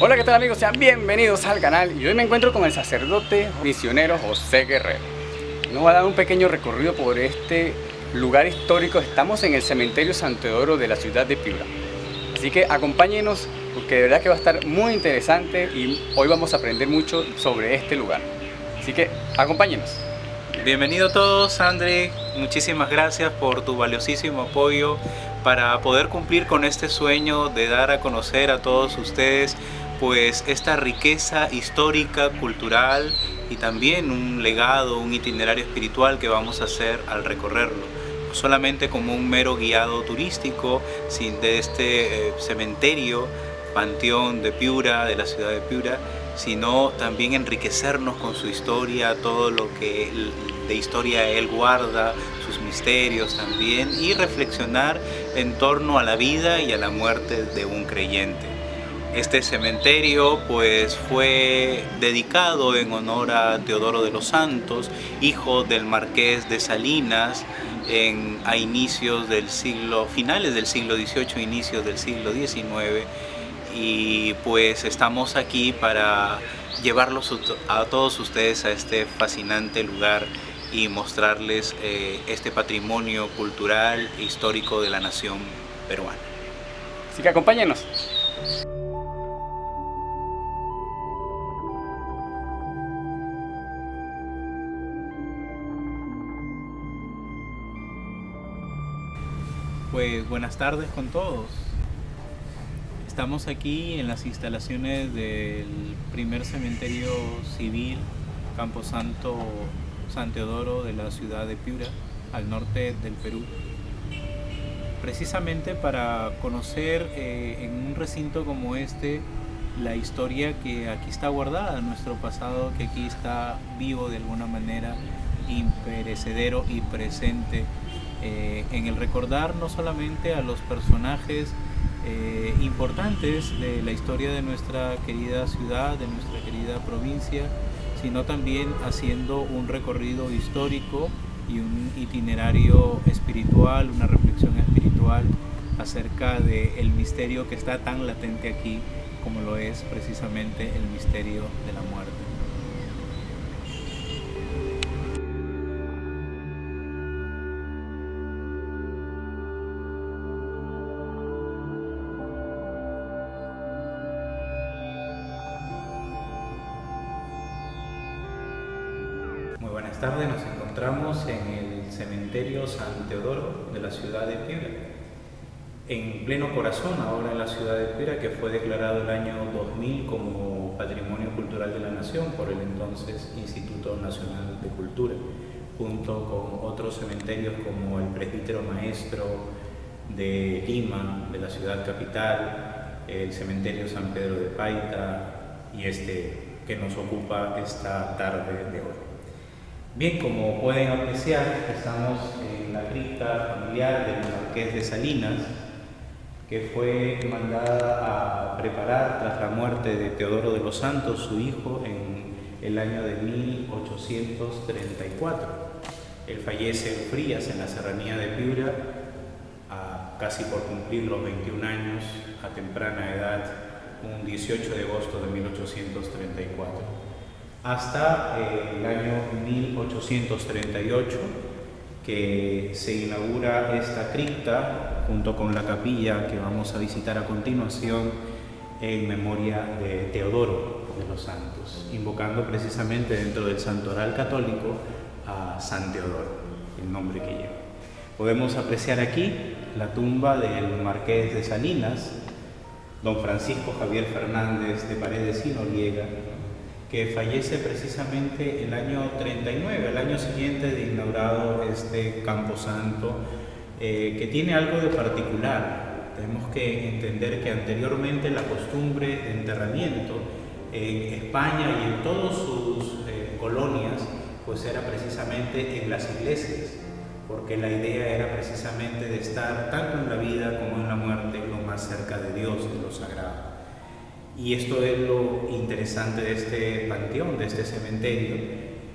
Hola, ¿qué tal amigos? Sean bienvenidos al canal y hoy me encuentro con el sacerdote misionero José Guerrero. Nos va a dar un pequeño recorrido por este lugar histórico. Estamos en el cementerio San Teodoro de la ciudad de Piura. Así que acompáñenos porque de verdad que va a estar muy interesante y hoy vamos a aprender mucho sobre este lugar. Así que acompáñenos. Bienvenido a todos, André. Muchísimas gracias por tu valiosísimo apoyo para poder cumplir con este sueño de dar a conocer a todos ustedes pues esta riqueza histórica, cultural y también un legado, un itinerario espiritual que vamos a hacer al recorrerlo. No solamente como un mero guiado turístico de este cementerio, panteón de Piura, de la ciudad de Piura, sino también enriquecernos con su historia, todo lo que de historia él guarda, sus misterios también, y reflexionar en torno a la vida y a la muerte de un creyente. Este cementerio pues fue dedicado en honor a Teodoro de los Santos, hijo del marqués de Salinas, a inicios del finales del siglo XVIII, inicios del siglo XIX, y pues estamos aquí para llevarlos a todos ustedes a este fascinante lugar y mostrarles este patrimonio cultural e histórico de la nación peruana. Así que acompáñenos. Pues buenas tardes con todos. Estamos aquí en las instalaciones del primer cementerio civil Camposanto San Teodoro de la ciudad de Piura, al norte del Perú, precisamente para conocer en un recinto como este la historia que aquí está guardada, nuestro pasado que aquí está vivo de alguna manera, imperecedero y presente, en el recordar no solamente a los personajes importantes de la historia de nuestra querida ciudad, de nuestra querida provincia, sino también haciendo un recorrido histórico y un itinerario espiritual, una reflexión espiritual acerca del misterio que está tan latente aquí como lo es precisamente el misterio de la muerte. Muy buenas tardes, nos encontramos en el cementerio San Teodoro de la ciudad de Piura, en pleno corazón ahora en la ciudad de Piura, que fue declarado el año 2000 como Patrimonio Cultural de la Nación por el entonces Instituto Nacional de Cultura, junto con otros cementerios como el Presbítero Maestro de Lima, de la ciudad capital, el cementerio San Pedro de Paita y este que nos ocupa esta tarde de hoy. Bien, como pueden apreciar, estamos en la cripta familiar del marqués de Salinas, que fue mandada a preparar tras la muerte de Teodoro de los Santos, su hijo, en el año de 1834. Él fallece en Frías, en la serranía de Piura, casi por cumplir los 21 años, a temprana edad, un 18 de agosto de 1834. Hasta el año 1838, que se inaugura esta cripta junto con la capilla que vamos a visitar a continuación en memoria de Teodoro de los Santos, invocando precisamente dentro del santoral católico a San Teodoro, el nombre que lleva. Podemos apreciar aquí la tumba del marqués de Salinas, don Francisco Javier Fernández de Paredes y Noriega, que fallece precisamente el año 39, el año siguiente de inaugurado este camposanto, que tiene algo de particular. Tenemos que entender que anteriormente la costumbre de enterramiento en España y en todas sus colonias pues era precisamente en las iglesias, porque la idea era precisamente de estar tanto en la vida como en la muerte lo más cerca de Dios, de lo sagrado. Y esto es lo interesante de este panteón, de este cementerio,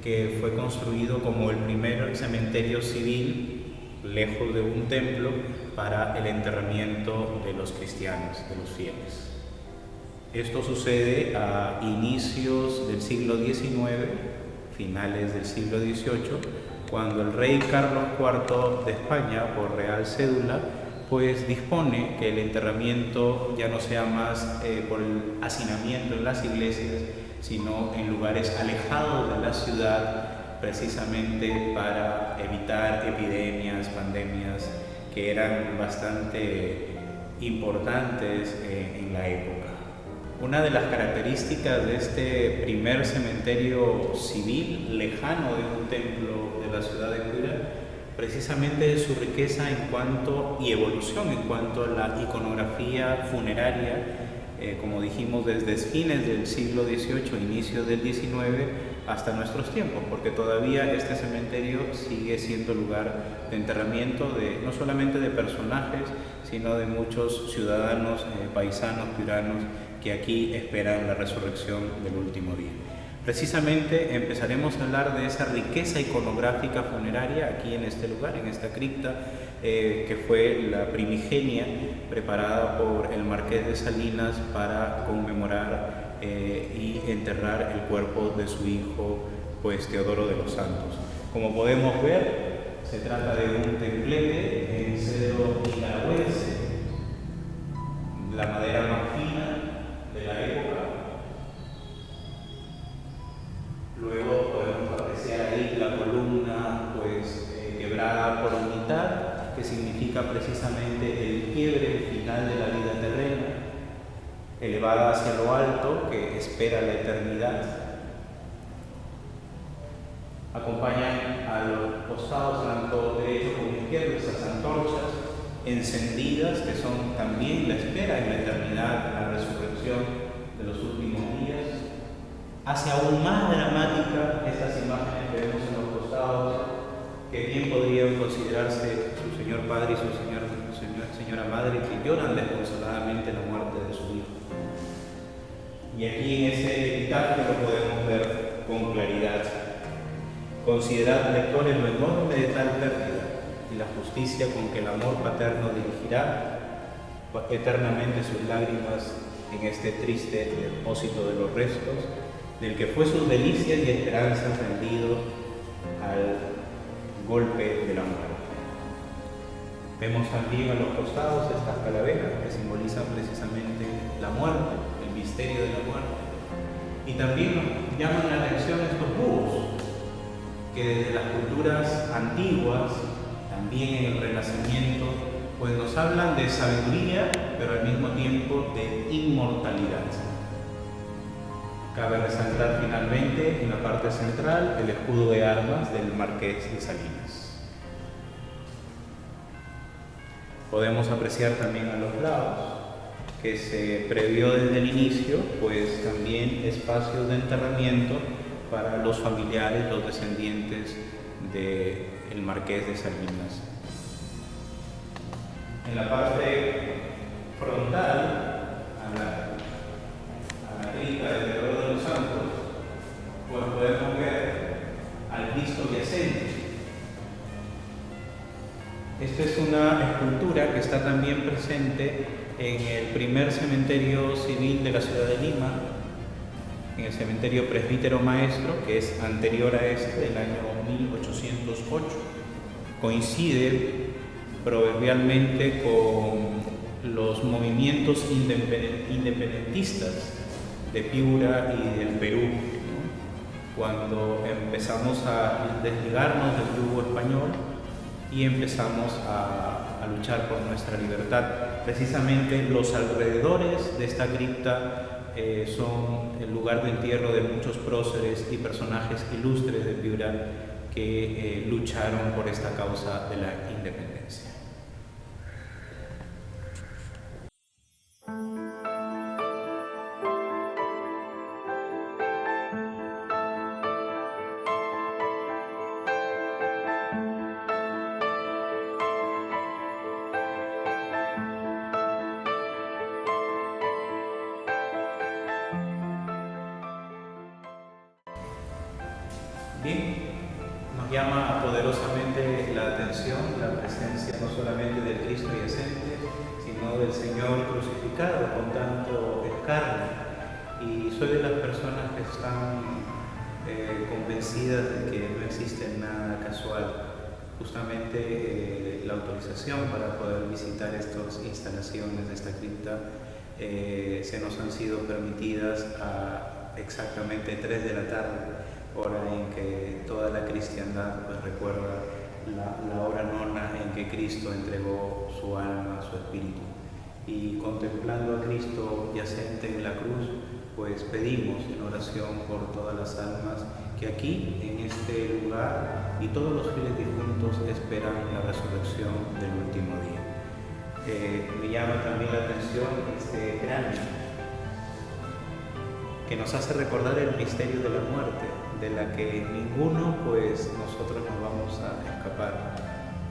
que fue construido como el primer cementerio civil, lejos de un templo, para el enterramiento de los cristianos, de los fieles. Esto sucede a inicios del siglo XIX, finales del siglo XVIII, cuando el rey Carlos IV de España, por real cédula, pues dispone que el enterramiento ya no sea más por el hacinamiento en las iglesias, sino en lugares alejados de la ciudad, precisamente para evitar epidemias, pandemias que eran bastante importantes en la época. Una de las características de este primer cementerio civil lejano de un templo de la ciudad de Piura, precisamente es su riqueza y evolución en cuanto a la iconografía funeraria, como dijimos, desde fines del siglo XVIII, inicios del XIX, hasta nuestros tiempos, porque todavía este cementerio sigue siendo lugar de enterramiento no solamente de personajes, sino de muchos ciudadanos, paisanos, piuranos, que aquí esperan la resurrección del último día. Precisamente empezaremos a hablar de esa riqueza iconográfica funeraria aquí en este lugar, en esta cripta, que fue la primigenia preparada por el Marqués de Salinas para conmemorar y enterrar el cuerpo de su hijo, pues Teodoro de los Santos. Como podemos ver, se trata de un templete en cedro nicaragüense, la madera más fina de la época. Luego podemos apreciar ahí la columna quebrada por mitad, que significa precisamente el quiebre final de la vida terrena, elevada hacia lo alto, que espera la eternidad. Acompañan a los costados, tanto derecho como izquierdo, esas antorchas encendidas, que son también la espera en la eternidad, la resurrección de los últimos días. Hace aún más dramática estas imágenes que vemos en los costados, que bien podrían considerarse su señor padre y su señora madre, que lloran desconsoladamente la muerte de su hijo. Y aquí en ese epitafio lo podemos ver con claridad. Considerad, lectores, lo enorme de tal pérdida y la justicia con que el amor paterno dirigirá eternamente sus lágrimas en este triste depósito de los restos del que fue sus delicias y esperanzas rendido al golpe de la muerte. Vemos también a los costados estas calaveras que simbolizan precisamente la muerte, el misterio de la muerte. Y también nos llaman la atención estos búhos, que desde las culturas antiguas, también en el Renacimiento, pues nos hablan de sabiduría, pero al mismo tiempo de inmortalidad. Cabe resaltar finalmente en la parte central el escudo de armas del Marqués de Salinas. Podemos apreciar también a los lados que se previó desde el inicio, pues también espacios de enterramiento para los familiares, los descendientes del Marqués de Salinas. En la parte frontal, a la cripta de Teodoro de los Santos, pues podemos ver al Cristo yacente. Esta es una escultura que está también presente en el primer cementerio civil de la ciudad de Lima, en el cementerio Presbítero Maestro, que es anterior a este, del año 1808. Coincide proverbialmente con los movimientos independentistas de Piura y del Perú, ¿no? Cuando empezamos a desligarnos del yugo español y empezamos a luchar por nuestra libertad. Precisamente los alrededores de esta cripta son el lugar de entierro de muchos próceres y personajes ilustres de Piura que lucharon por esta causa de la independencia. Bien, nos llama poderosamente la atención la presencia no solamente del Cristo yacente, sino del Señor crucificado con tanto escarnio. Y soy de las personas que están convencidas de que no existe nada casual. Justamente la autorización para poder visitar estas instalaciones de esta cripta se nos han sido permitidas a exactamente 3 de la tarde, hora en que toda la cristiandad pues recuerda la hora nona en que Cristo entregó su alma, su espíritu. Y contemplando a Cristo yacente en la cruz, pues pedimos en oración por todas las almas que aquí, en este lugar, y todos los fieles difuntos esperan la resurrección del último día. Me llama también la atención este cráneo, que nos hace recordar el misterio de la muerte, de la que ninguno, pues nosotros nos vamos a escapar.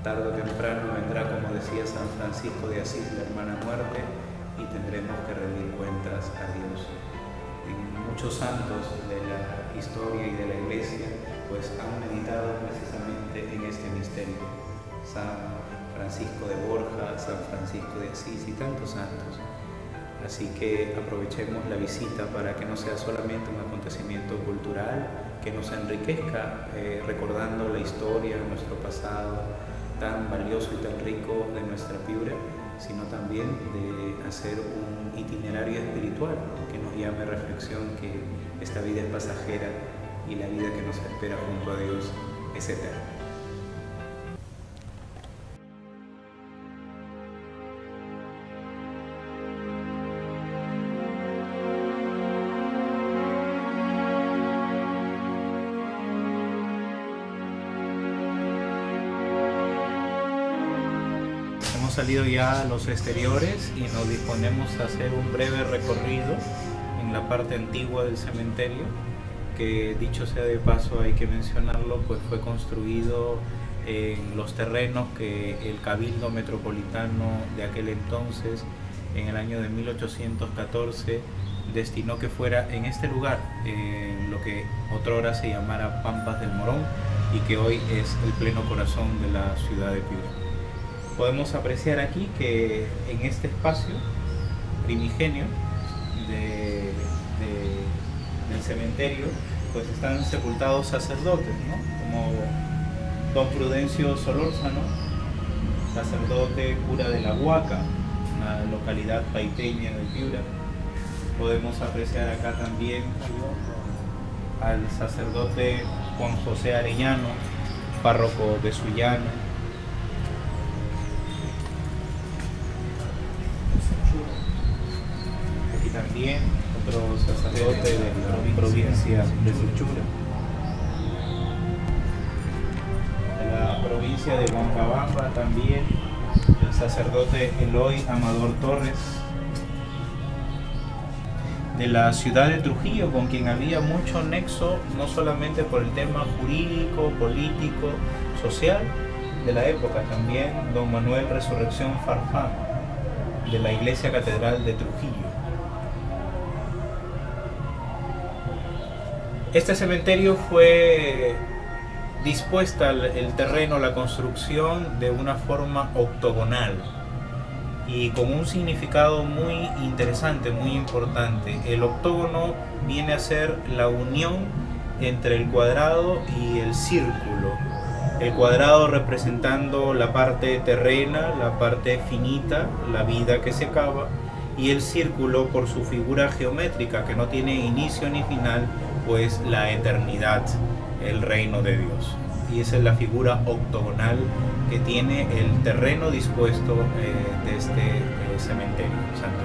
Tarde o temprano vendrá, como decía San Francisco de Asís, la hermana muerte, y tendremos que rendir cuentas a Dios. Muchos santos de la historia y de la Iglesia pues han meditado precisamente en este misterio. San Francisco de Borja, San Francisco de Asís y tantos santos. Así que aprovechemos la visita para que no sea solamente un acontecimiento cultural, que nos enriquezca recordando la historia, nuestro pasado tan valioso y tan rico de nuestra Piura, sino también de hacer un itinerario espiritual que nos llame a reflexión que esta vida es pasajera y la vida que nos espera junto a Dios es eterna. Hemos salido ya a los exteriores y nos disponemos a hacer un breve recorrido en la parte antigua del cementerio, que dicho sea de paso hay que mencionarlo, pues fue construido en los terrenos que el Cabildo Metropolitano de aquel entonces, en el año de 1814, destinó que fuera en este lugar, en lo que otrora se llamara Pampas del Morón y que hoy es el pleno corazón de la ciudad de Piura. Podemos apreciar aquí que en este espacio primigenio del cementerio pues están sepultados sacerdotes, ¿no? Como don Prudencio Solórzano, sacerdote cura de La Huaca, una localidad paiteña de Piura. Podemos apreciar acá también al sacerdote Juan José Arellano, párroco de Sullana. Aquí también otro sacerdote de la provincia de Suchura. De la provincia de Huancabamba también el sacerdote Eloy Amador Torres. De la ciudad de Trujillo, con quien había mucho nexo, no solamente por el tema jurídico, político, social de la época, también don Manuel Resurrección Farfán, de la Iglesia Catedral de Trujillo. Este cementerio fue dispuesta el terreno, la construcción de una forma octogonal y con un significado muy interesante, muy importante. El octógono viene a ser la unión entre el cuadrado y el círculo. El cuadrado representando la parte terrena, la parte finita, la vida que se acaba, y el círculo por su figura geométrica que no tiene inicio ni final, pues la eternidad, el reino de Dios. Y esa es la figura octogonal que tiene el terreno dispuesto de este cementerio santo.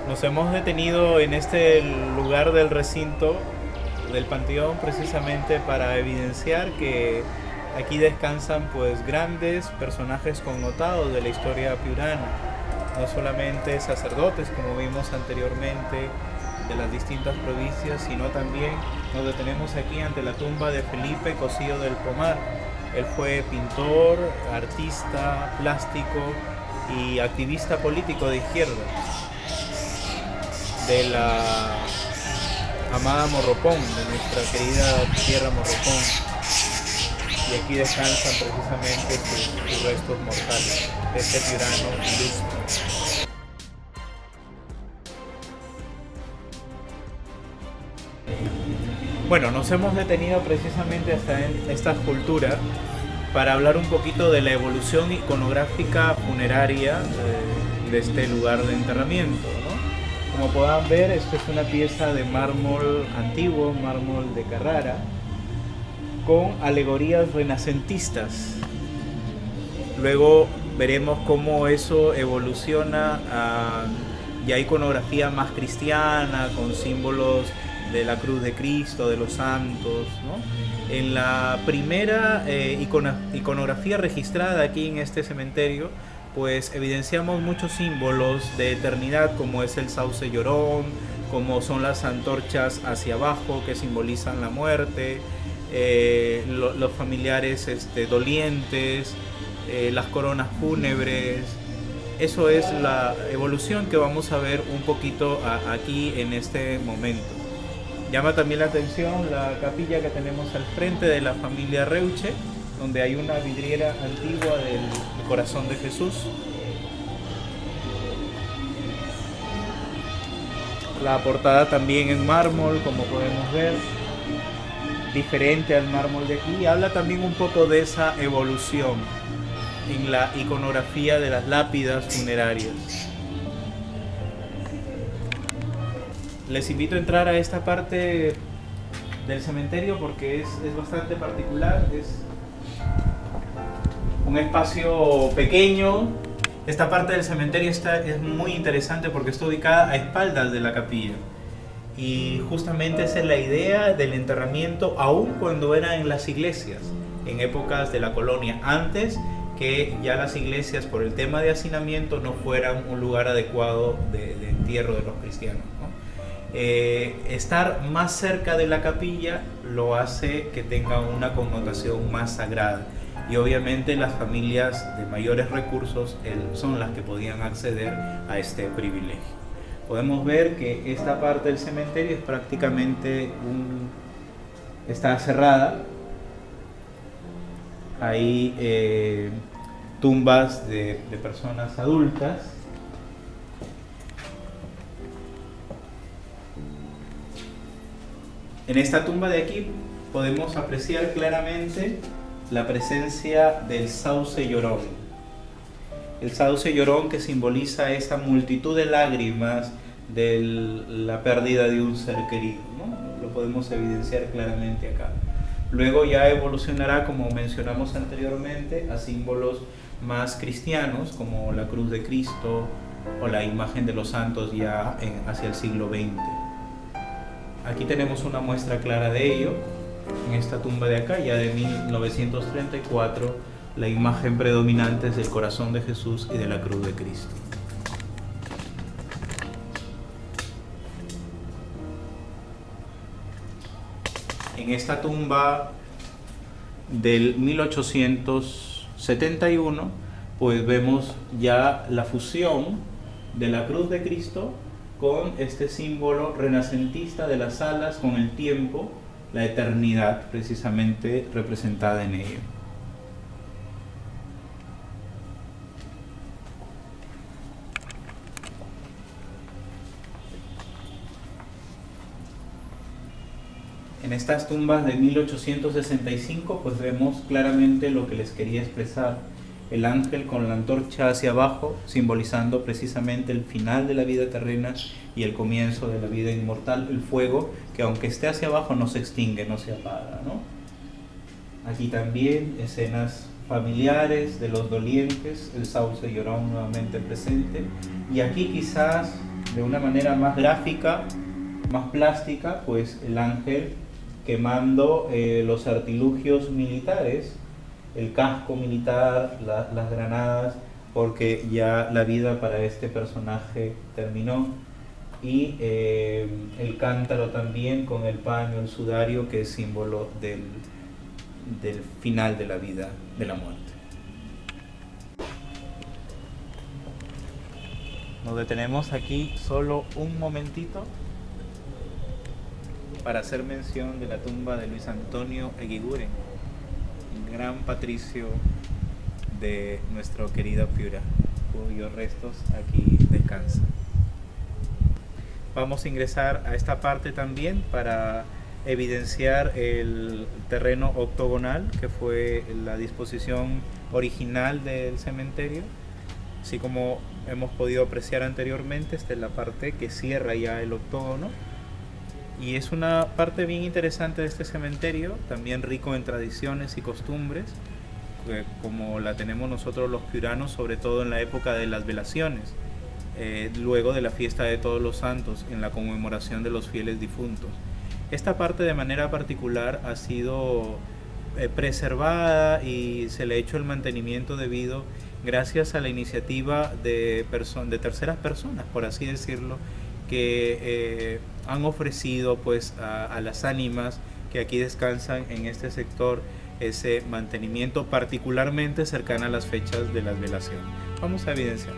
Nos hemos detenido en este lugar del recinto del panteón precisamente para evidenciar que aquí descansan pues grandes personajes connotados de la historia piurana, no solamente sacerdotes como vimos anteriormente, de las distintas provincias, sino también nos detenemos aquí ante la tumba de Felipe Cosío del Pomar. Él fue pintor, artista, plástico y activista político de izquierda de la amada Morropón, de nuestra querida tierra Morropón. Y aquí descansan precisamente sus restos mortales de este piurano ilustre. Bueno, nos hemos detenido precisamente hasta en esta escultura para hablar un poquito de la evolución iconográfica funeraria de este lugar de enterramiento, ¿no? Como podrán ver, esto es una pieza de mármol antiguo, mármol de Carrara, con alegorías renacentistas. Luego veremos cómo eso evoluciona a ya iconografía más cristiana, con símbolos de la cruz de Cristo, de los santos, ¿no? En la primera iconografía registrada aquí en este cementerio, pues evidenciamos muchos símbolos de eternidad, como es el sauce llorón, como son las antorchas hacia abajo que simbolizan la muerte, los familiares dolientes, las coronas fúnebres. Eso es la evolución que vamos a ver un poquito aquí en este momento. Llama también la atención la capilla que tenemos al frente de la familia Reuche, donde hay una vidriera antigua del Corazón de Jesús. La portada también en mármol, como podemos ver, diferente al mármol de aquí. Habla también un poco de esa evolución en la iconografía de las lápidas funerarias. Les invito a entrar a esta parte del cementerio porque es bastante particular. Es un espacio pequeño. Esta parte del cementerio es muy interesante porque está ubicada a espaldas de la capilla. Y justamente esa es la idea del enterramiento, aun cuando era en las iglesias, en épocas de la colonia, antes que ya las iglesias, por el tema de hacinamiento, no fueran un lugar adecuado de entierro de los cristianos, ¿no? Estar más cerca de la capilla lo hace que tenga una connotación más sagrada, y obviamente las familias de mayores recursos son las que podían acceder a este privilegio. Podemos ver que esta parte del cementerio es prácticamente está cerrada. Hay tumbas de personas adultas. En esta tumba de aquí podemos apreciar claramente la presencia del sauce llorón. El sauce llorón que simboliza esa multitud de lágrimas de la pérdida de un ser querido, ¿no? Lo podemos evidenciar claramente acá. Luego ya evolucionará, como mencionamos anteriormente, a símbolos más cristianos, como la cruz de Cristo o la imagen de los santos ya hacia el siglo XX. Aquí tenemos una muestra clara de ello, en esta tumba de acá, ya de 1934, la imagen predominante es del Corazón de Jesús y de la cruz de Cristo. En esta tumba del 1871, pues vemos ya la fusión de la cruz de Cristo con este símbolo renacentista de las alas con el tiempo, la eternidad precisamente representada en ello. En estas tumbas de 1865 pues vemos claramente lo que les quería expresar: el ángel con la antorcha hacia abajo, simbolizando precisamente el final de la vida terrena y el comienzo de la vida inmortal, el fuego que aunque esté hacia abajo no se extingue, no se apaga, ¿no? Aquí también escenas familiares de los dolientes, el sauce llorón nuevamente presente, y aquí quizás de una manera más gráfica, más plástica, pues el ángel quemando los artilugios militares, el casco militar, las granadas, porque ya la vida para este personaje terminó. y el cántaro también con el paño, el sudario, que es símbolo del final de la vida, de la muerte. Nos detenemos aquí solo un momentito para hacer mención de la tumba de Luis Antonio Eguiguren, gran patricio de nuestro querido Piura, cuyos restos aquí descansan. Vamos a ingresar a esta parte también para evidenciar el terreno octogonal, que fue la disposición original del cementerio. Así como hemos podido apreciar anteriormente, esta es la parte que cierra ya el octógono. Y es una parte bien interesante de este cementerio, también rico en tradiciones y costumbres, como la tenemos nosotros los piuranos, sobre todo en la época de las velaciones, luego de la fiesta de Todos los Santos, en la conmemoración de los fieles difuntos. Esta parte de manera particular ha sido preservada y se le ha hecho el mantenimiento debido gracias a la iniciativa de terceras personas, por así decirlo, que han ofrecido pues a las ánimas que aquí descansan en este sector ese mantenimiento, particularmente cercano a las fechas de las velaciones. Vamos a evidenciar.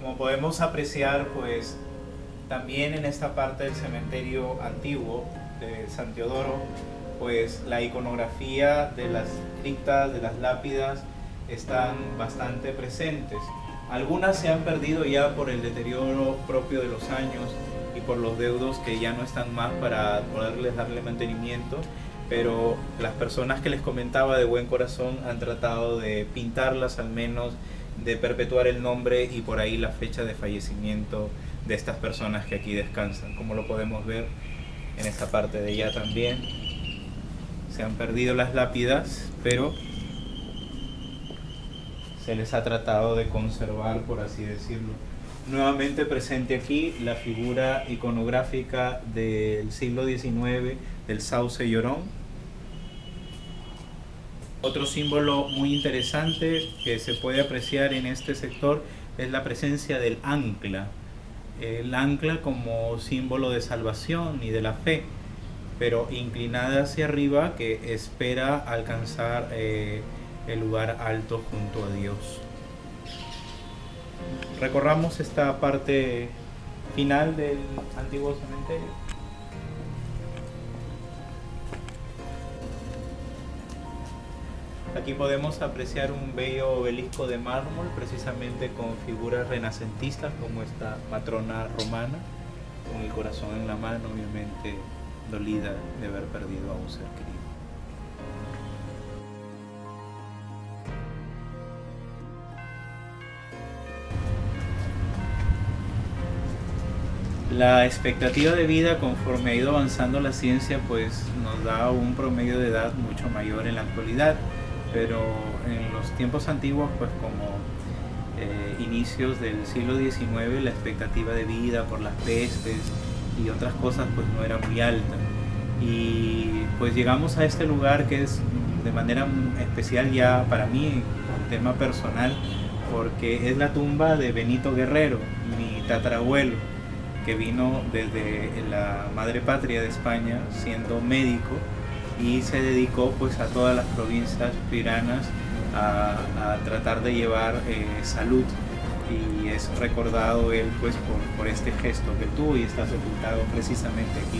Como podemos apreciar, pues también en esta parte del cementerio antiguo de San Teodoro, pues la iconografía de las criptas, de las lápidas, están bastante presentes. Algunas se han perdido ya por el deterioro propio de los años y por los deudos que ya no están más para poderles darle mantenimiento, pero las personas que les comentaba de buen corazón han tratado de pintarlas, al menos de perpetuar el nombre y por ahí la fecha de fallecimiento de estas personas que aquí descansan. Como lo podemos ver en esta parte de allá también, se han perdido las lápidas, pero se les ha tratado de conservar, por así decirlo. Nuevamente presente aquí la figura iconográfica del siglo XIX del sauce llorón. Otro símbolo muy interesante que se puede apreciar en este sector es la presencia del ancla. El ancla como símbolo de salvación y de la fe, pero inclinada hacia arriba, que espera alcanzar el lugar alto junto a Dios. Recorramos esta parte final del antiguo cementerio. Aquí podemos apreciar un bello obelisco de mármol, precisamente con figuras renacentistas como esta matrona romana, con el corazón en la mano, obviamente dolida de haber perdido a un ser querido. La expectativa de vida, conforme ha ido avanzando la ciencia, pues nos da un promedio de edad mucho mayor en la actualidad, pero en los tiempos antiguos, pues como inicios del siglo XIX, la expectativa de vida por las pestes y otras cosas pues no era muy alta. Y pues llegamos a este lugar que es de manera especial ya para mí, un tema personal, porque es la tumba de Benito Guerrero, mi tatarabuelo, que vino desde la madre patria de España siendo médico y se dedicó pues a todas las provincias piuranas a tratar de llevar salud, y es recordado él pues por este gesto que tuvo, y está sepultado precisamente aquí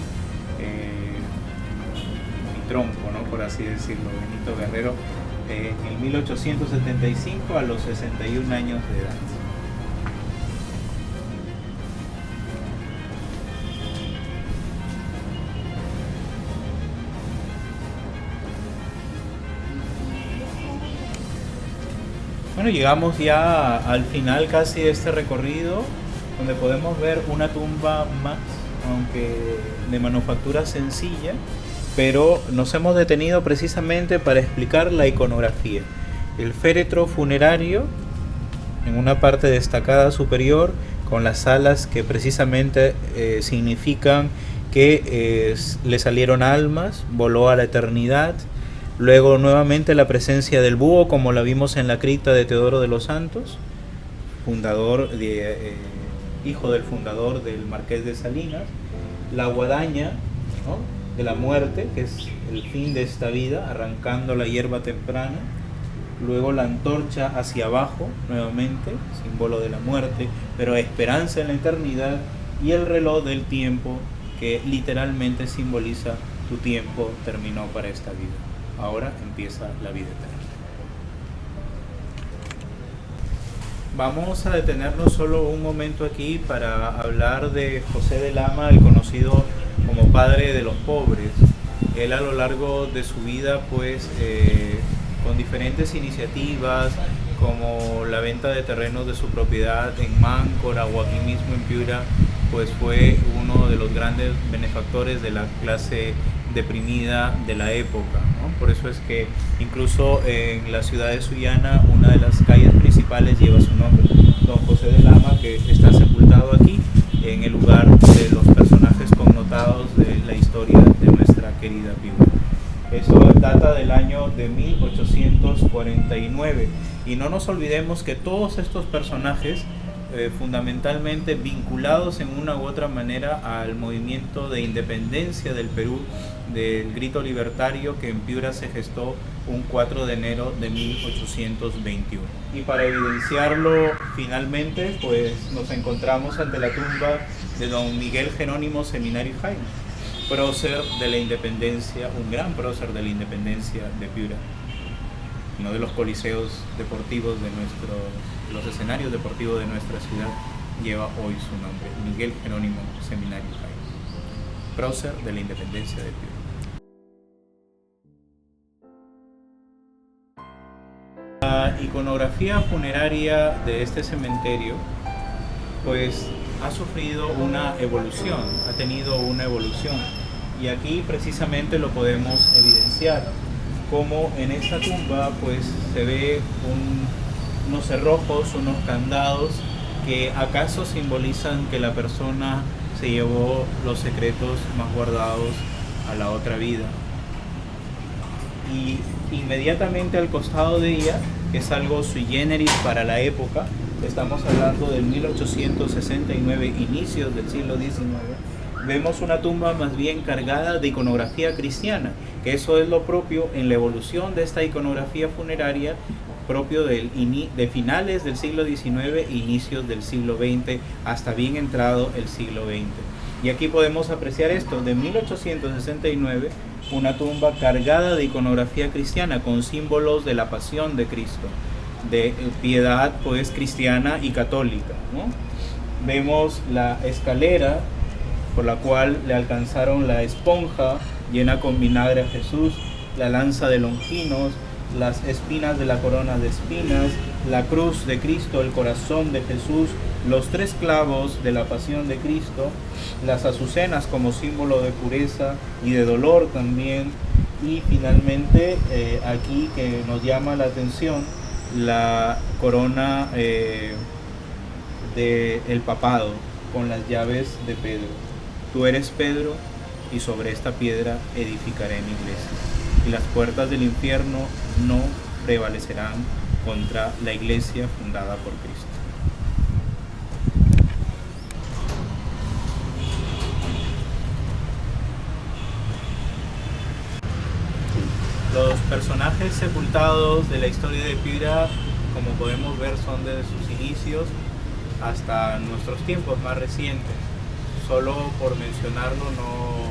mi tronco, ¿no? Por así decirlo, Benito Guerrero, en 1875 a los 61 años de edad. Bueno, llegamos ya al final casi de este recorrido, donde podemos ver una tumba más, aunque de manufactura sencilla, pero nos hemos detenido precisamente para explicar la iconografía. El féretro funerario en una parte destacada superior, con las alas que precisamente significan que le salieron almas, voló a la eternidad. Luego nuevamente la presencia del búho, como la vimos en la cripta de Teodoro de los Santos, hijo del fundador del Marqués de Salinas. La guadaña, ¿no?, de la muerte, que es el fin de esta vida, arrancando la hierba temprana. Luego la antorcha hacia abajo, nuevamente, símbolo de la muerte, pero esperanza en la eternidad. Y el reloj del tiempo, que literalmente simboliza tu tiempo terminó para esta vida. Ahora empieza la vida eterna. Vamos a detenernos solo un momento aquí para hablar de José de Lama, el conocido como padre de los pobres. Él a lo largo de su vida, pues, con diferentes iniciativas, como la venta de terrenos de su propiedad en Máncora o aquí mismo en Piura, pues fue uno de los grandes benefactores de la clase deprimida de la época, ¿no? Por eso es que incluso en la ciudad de Sullana una de las calles principales lleva su nombre, don José de Lama, que está sepultado aquí en el lugar de los personajes connotados de la historia de nuestra querida Piura. Eso data del año de 1849 y no nos olvidemos que todos estos personajes fundamentalmente vinculados en una u otra manera al movimiento de independencia del Perú, del grito libertario que en Piura se gestó un 4 de enero de 1821. Y para evidenciarlo finalmente, pues nos encontramos ante la tumba de don Miguel Jerónimo Seminario Jaime, prócer de la independencia, un gran prócer de la independencia de Piura, uno de los coliseos deportivos de los escenarios deportivos de nuestra ciudad, lleva hoy su nombre, Miguel Jerónimo Seminario Jaime, prócer de la independencia de Piura. La iconografía funeraria de este cementerio, pues, ha sufrido una evolución, ha tenido una evolución, y aquí precisamente lo podemos evidenciar, como en esta tumba pues se ve unos cerrojos, unos candados que acaso simbolizan que la persona se llevó los secretos más guardados a la otra vida. Y inmediatamente al costado de ella, que es algo sui generis para la época, estamos hablando del 1869, inicios del siglo XIX, vemos una tumba más bien cargada de iconografía cristiana, que eso es lo propio en la evolución de esta iconografía funeraria, propio de finales del siglo XIX, inicios del siglo XX, hasta bien entrado el siglo XX. Y aquí podemos apreciar esto, de 1869, una tumba cargada de iconografía cristiana, con símbolos de la pasión de Cristo, de piedad pues cristiana y católica, ¿no? Vemos la escalera por la cual le alcanzaron la esponja llena con vinagre a Jesús, la lanza de Longinos, las espinas de la corona de espinas, la cruz de Cristo, el corazón de Jesús, los 3 clavos de la pasión de Cristo, las azucenas como símbolo de pureza y de dolor también, y finalmente aquí que nos llama la atención, la corona del papado con las llaves de Pedro. Tú eres Pedro, y sobre esta piedra edificaré mi iglesia, y las puertas del infierno no prevalecerán contra la iglesia fundada por Cristo. Los personajes sepultados de la historia de Piura, como podemos ver, son desde sus inicios hasta nuestros tiempos más recientes. Solo por mencionarlo no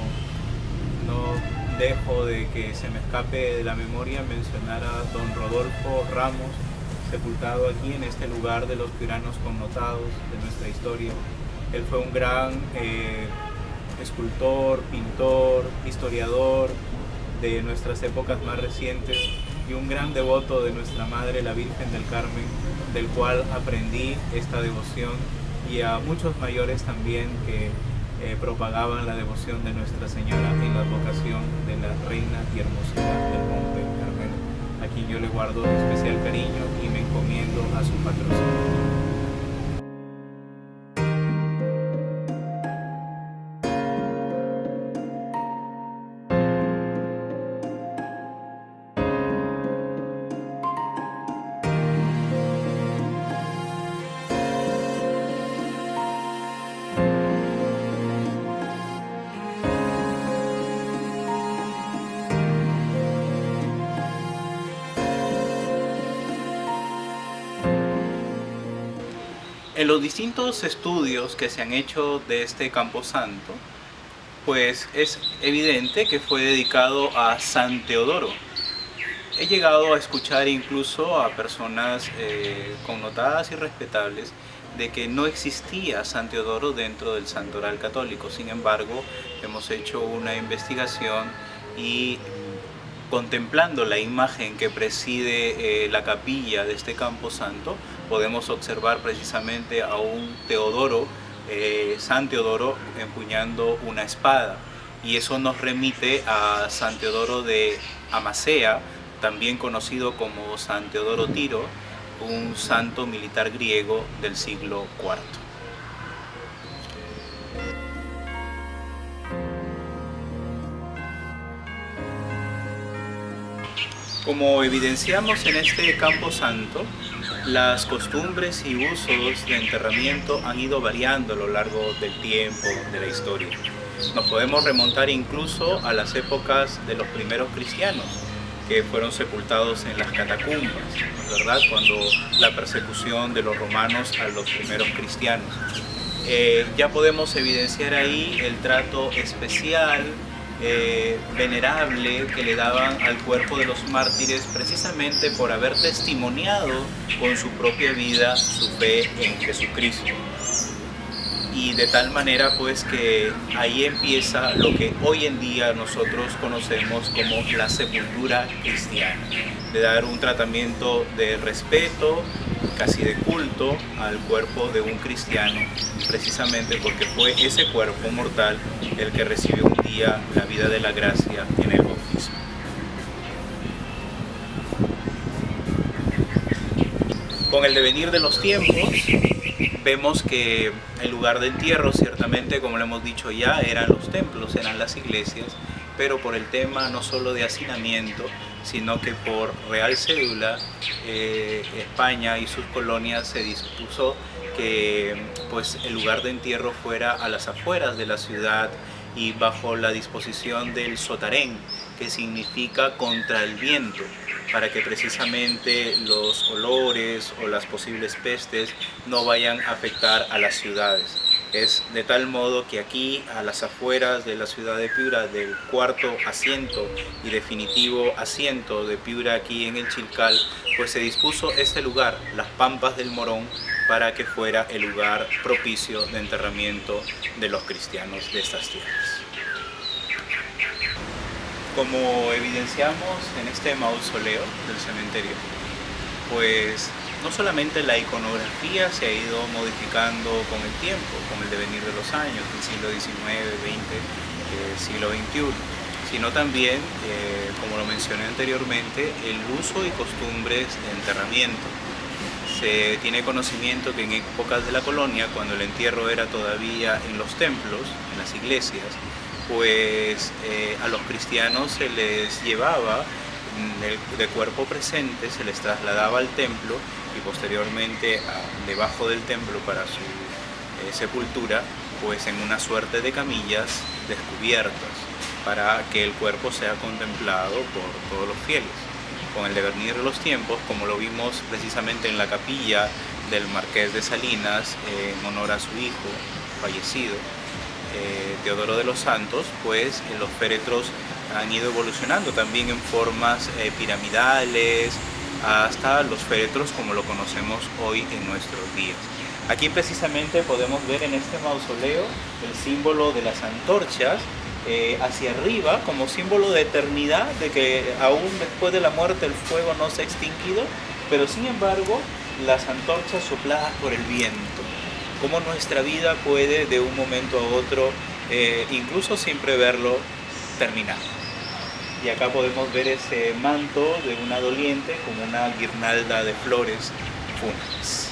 dejo de que se me escape de la memoria mencionar a don Rodolfo Ramos, sepultado aquí en este lugar de los piuranos connotados de nuestra historia. Él fue un gran escultor, pintor, historiador de nuestras épocas más recientes y un gran devoto de nuestra Madre, la Virgen del Carmen, del cual aprendí esta devoción, y a muchos mayores también que propagaban la devoción de Nuestra Señora en la advocación de la Reina y Hermosura del Monte Carmelo, a quien yo le guardo especial cariño y me encomiendo a su patrocinio. En los distintos estudios que se han hecho de este camposanto, pues es evidente que fue dedicado a San Teodoro. He llegado a escuchar incluso a personas connotadas y respetables de que no existía San Teodoro dentro del santoral católico. Sin embargo, hemos hecho una investigación y contemplando la imagen que preside la capilla de este camposanto, podemos observar precisamente a un Teodoro, San Teodoro, empuñando una espada. Y eso nos remite a San Teodoro de Amasea, también conocido como San Teodoro Tiro, un santo militar griego del siglo IV. Como evidenciamos en este camposanto, las costumbres y usos de enterramiento han ido variando a lo largo del tiempo, de la historia. Nos podemos remontar incluso a las épocas de los primeros cristianos, que fueron sepultados en las catacumbas, ¿verdad? Cuando la persecución de los romanos a los primeros cristianos. Ya podemos evidenciar ahí el trato especial, venerable que le daban al cuerpo de los mártires precisamente por haber testimoniado con su propia vida su fe en Jesucristo. Y de tal manera pues que ahí empieza lo que hoy en día nosotros conocemos como la sepultura cristiana, de dar un tratamiento de respeto, casi de culto al cuerpo de un cristiano, precisamente porque fue ese cuerpo mortal el que recibió un día la vida de la gracia en el bautismo. Con el devenir de los tiempos, vemos que el lugar de entierro, ciertamente, como lo hemos dicho ya, eran los templos, eran las iglesias, pero por el tema no solo de hacinamiento, sino que por Real Cédula, España y sus colonias se dispuso que pues, el lugar de entierro fuera a las afueras de la ciudad y bajo la disposición del sotarén, que significa contra el viento, para que precisamente los olores o las posibles pestes no vayan a afectar a las ciudades. Es de tal modo que aquí, a las afueras de la ciudad de Piura, del cuarto asiento y definitivo asiento de Piura aquí en el Chilcal, pues se dispuso este lugar, las Pampas del Morón, para que fuera el lugar propicio de enterramiento de los cristianos de estas tierras. Como evidenciamos en este mausoleo del cementerio, pues no solamente la iconografía se ha ido modificando con el tiempo, con el devenir de los años, del siglo XIX, XX, siglo XXI, sino también, como lo mencioné anteriormente, el uso y costumbres de enterramiento. Se tiene conocimiento que en épocas de la colonia, cuando el entierro era todavía en los templos, en las iglesias, pues a los cristianos se les llevaba de cuerpo presente, se les trasladaba al templo y posteriormente debajo del templo para su sepultura, pues en una suerte de camillas descubiertas para que el cuerpo sea contemplado por todos los fieles. Con el devenir de los tiempos, como lo vimos precisamente en la capilla del Marqués de Salinas, en honor a su hijo fallecido, Teodoro de los Santos, pues los féretros han ido evolucionando también en formas piramidales, hasta los féretros como lo conocemos hoy en nuestros días. Aquí precisamente podemos ver en este mausoleo el símbolo de las antorchas hacia arriba como símbolo de eternidad, de que aún después de la muerte el fuego no se ha extinguido, pero sin embargo las antorchas sopladas por el viento. Cómo nuestra vida puede de un momento a otro, incluso sin preverlo, terminar. Y acá podemos ver ese manto de una doliente como una guirnalda de flores fúnebres.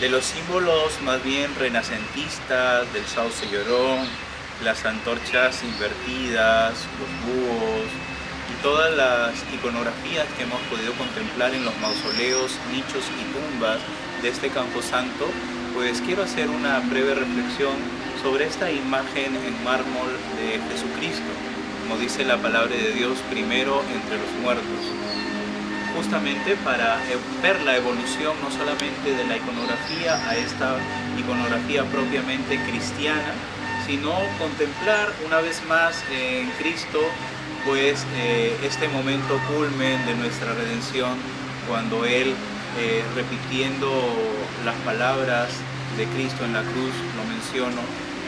De los símbolos más bien renacentistas del sauce llorón, las antorchas invertidas, los búhos y todas las iconografías que hemos podido contemplar en los mausoleos, nichos y tumbas de este camposanto, pues quiero hacer una breve reflexión sobre esta imagen en mármol de Jesucristo, como dice la palabra de Dios, primero entre los muertos. justamente para ver la evolución no solamente de la iconografía a esta iconografía propiamente cristiana, sino contemplar una vez más en Cristo pues este momento culmen de nuestra redención, cuando Él repitiendo las palabras de Cristo en la cruz, lo menciono,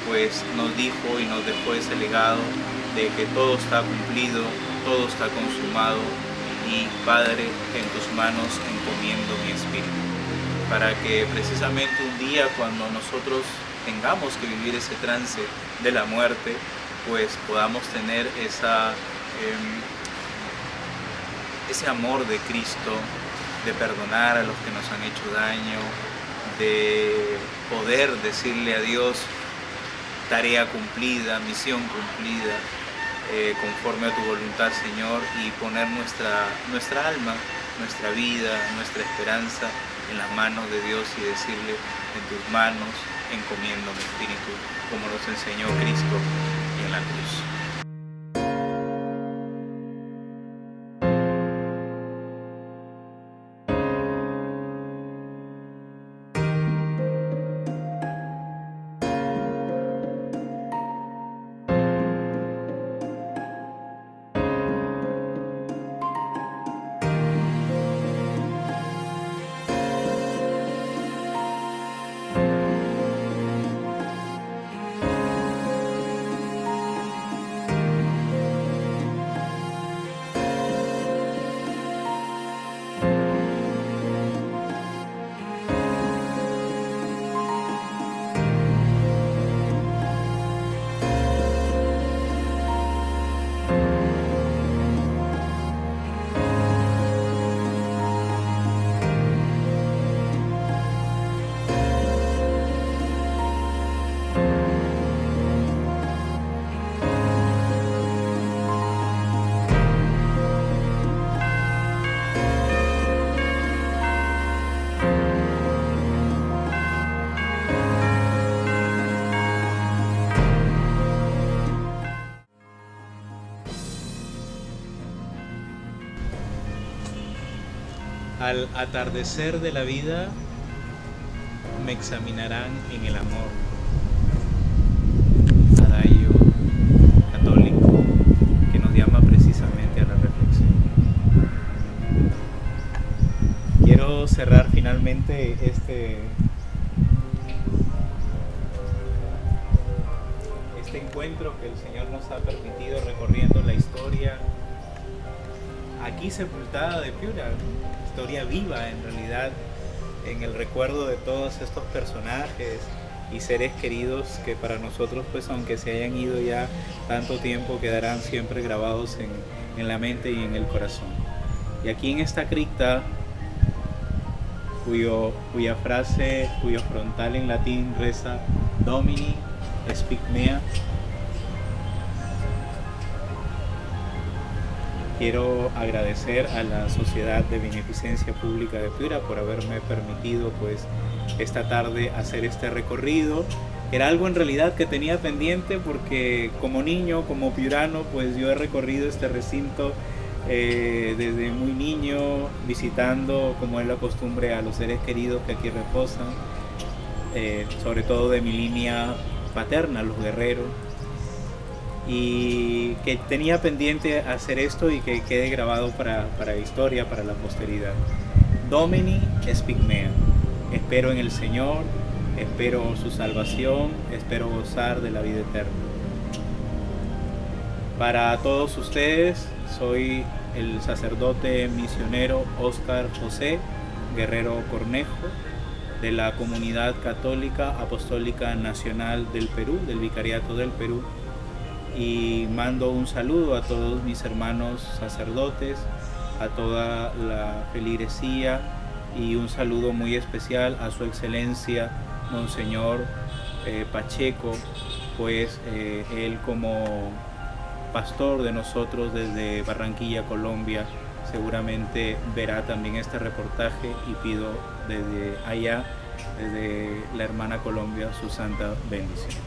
pues nos dijo y nos dejó ese legado de que todo está cumplido, todo está consumado, y Padre, en tus manos encomiendo mi espíritu, para que precisamente un día cuando nosotros tengamos que vivir ese trance de la muerte, pues podamos tener ese amor de Cristo, de perdonar a los que nos han hecho daño, de poder decirle a Dios, tarea cumplida, misión cumplida, conforme a tu voluntad, Señor, y poner nuestra alma, nuestra vida, nuestra esperanza en las manos de Dios y decirle, en tus manos encomiendo mi espíritu, como nos enseñó Cristo en la cruz. Al atardecer de la vida me examinarán en el amor. Adagio católico que nos llama precisamente a la reflexión. Quiero cerrar finalmente este encuentro que el Señor nos ha permitido recorriendo la historia aquí sepultada de Piura, historia viva en realidad, en el recuerdo de todos estos personajes y seres queridos que para nosotros, pues aunque se hayan ido ya tanto tiempo, quedarán siempre grabados en la mente y en el corazón. Y aquí en esta cripta, cuyo frontal en latín reza Domini Spic Mea, quiero agradecer a la Sociedad de Beneficencia Pública de Piura por haberme permitido pues esta tarde hacer este recorrido. Era algo en realidad que tenía pendiente porque como niño, como piurano, pues yo he recorrido este recinto desde muy niño, visitando, como es la costumbre, a los seres queridos que aquí reposan, sobre todo de mi línea paterna, los Guerreros, y que tenía pendiente hacer esto y que quede grabado para la historia, para la posteridad. Domini Spic Mea. Espero en el Señor, espero su salvación, espero gozar de la vida eterna. Para todos ustedes, soy el sacerdote misionero Óscar José Guerrero Cornejo, de la Comunidad Católica Apostólica Nacional del Perú, del Vicariato del Perú, y mando un saludo a todos mis hermanos sacerdotes, a toda la feligresía, y un saludo muy especial a su excelencia Monseñor Pacheco, pues él como pastor de nosotros desde Barranquilla, Colombia, seguramente verá también este reportaje, y pido desde allá, desde la hermana Colombia, su santa bendición.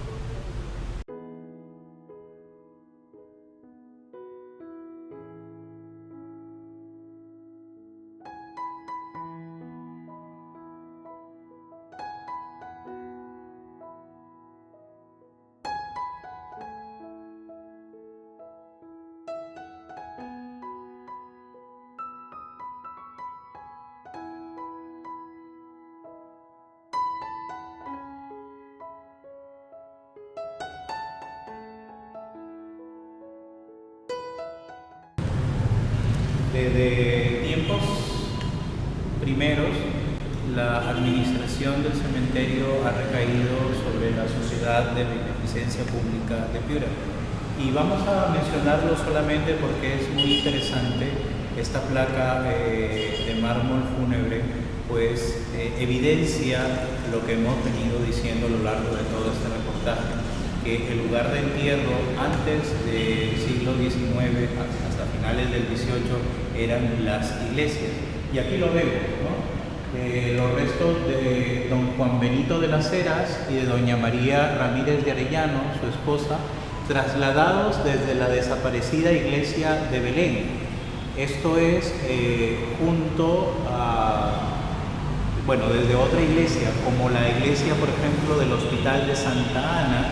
Desde tiempos primeros, la administración del cementerio ha recaído sobre la Sociedad de Beneficencia Pública de Piura. Y vamos a mencionarlo solamente porque es muy interesante. Esta placa de mármol fúnebre pues evidencia lo que hemos venido diciendo a lo largo de todo este reportaje, que el lugar de entierro antes del siglo XIX hasta finales del XVIII eran las iglesias. Y aquí lo vemos, ¿no? Los restos de don Juan Benito de las Heras y de doña María Ramírez de Arellano, su esposa, trasladados desde la desaparecida iglesia de Belén. Esto es junto a, desde otra iglesia, como la iglesia, por ejemplo, del Hospital de Santa Ana,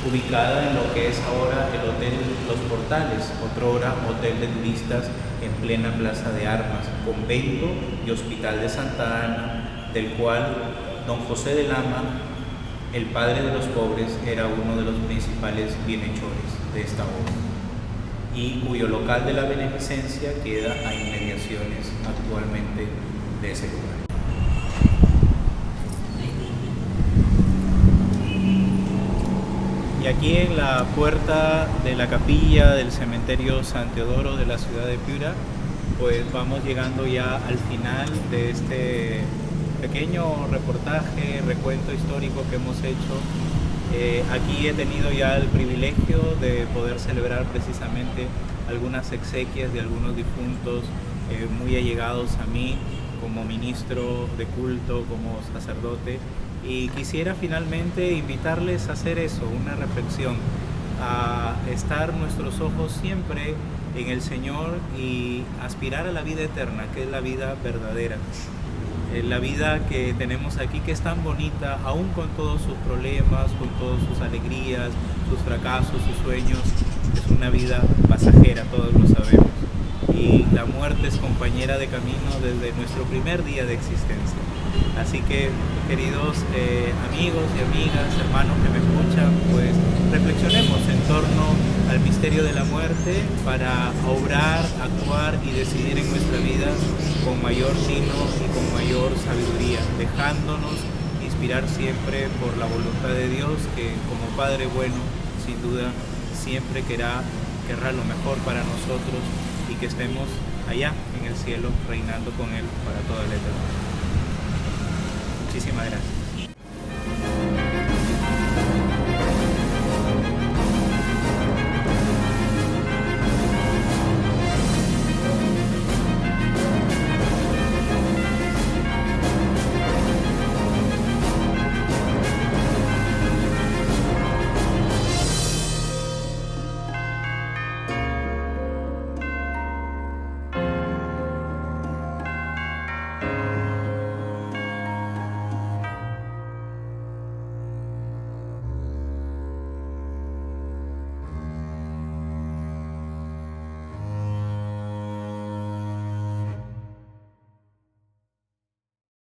ubicada en lo que es ahora el Hotel Los Portales, otrora hotel de turistas en plena Plaza de Armas, convento y Hospital de Santa Ana, del cual don José de Lama, el padre de los pobres, era uno de los principales bienhechores de esta obra, y cuyo local de la beneficencia queda a inmediaciones actualmente de ese lugar. Y aquí en la puerta de la capilla del cementerio San Teodoro de la ciudad de Piura, pues vamos llegando ya al final de este pequeño reportaje, recuento histórico que hemos hecho. Aquí he tenido ya el privilegio de poder celebrar precisamente algunas exequias de algunos difuntos muy allegados a mí, como ministro de culto, como sacerdote. Y quisiera finalmente invitarles a hacer eso, una reflexión, a estar nuestros ojos siempre en el Señor y aspirar a la vida eterna, que es la vida verdadera. La vida que tenemos aquí, que es tan bonita, aún con todos sus problemas, con todas sus alegrías, sus fracasos, sus sueños, es una vida pasajera, todos lo sabemos. Y la muerte es compañera de camino desde nuestro primer día de existencia. Así que, queridos amigos y amigas, hermanos que me escuchan, pues reflexionemos en torno al misterio de la muerte para obrar, actuar y decidir en nuestra vida con mayor tino y con mayor sabiduría, dejándonos inspirar siempre por la voluntad de Dios, que como Padre bueno, sin duda, siempre querrá lo mejor para nosotros y que estemos allá en el cielo reinando con Él para toda la eternidad. Muchísimas gracias.